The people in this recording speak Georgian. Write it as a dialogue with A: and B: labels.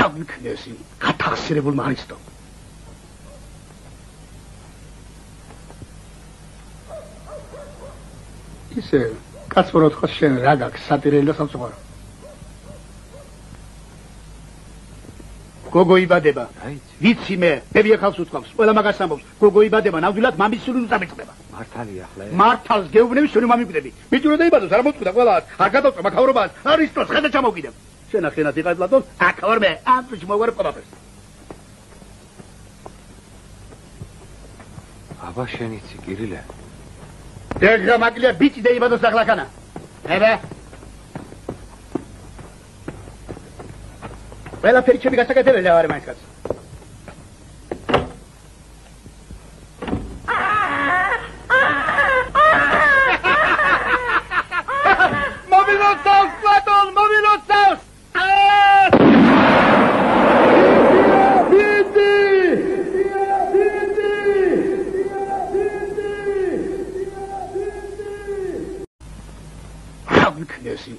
A: Knesi, გათახსირებულ მარისტო. ისე კაცმოროთ ხო შენ რა გაქვს სატირელი და სამწუხარო. გოგო იბადება. ვიცი მე, ბებია ხალხს უწყობს, ყველა მაგას ამბობს. გოგო იბადება, ნამდვილად მამის სული უწამეწდება.
B: მართალია ახლა.
A: მართალს გეუბნები, შენი მამიკვდები. მიწურო და იბადოს, არ მოწყვიტა ყველას. არ გადავწვა მაქავრობას, არისტოს ხედა ჩამოვიდებ. შენ ახენად იყავ პლატონ, აქ ვარ მე, ამ წუთში მოვარებ ყველაფერს.
B: აბა შენიცი კირილე.
A: ეგრა მაკლია ბიჭი და იბადოს ახლა. ებე. ყველაფერი ჩემი გასაკეთებელია ვარ მაინც კაცო. მოვილოცავს პლატონ, მოვილოცავს! Knesi.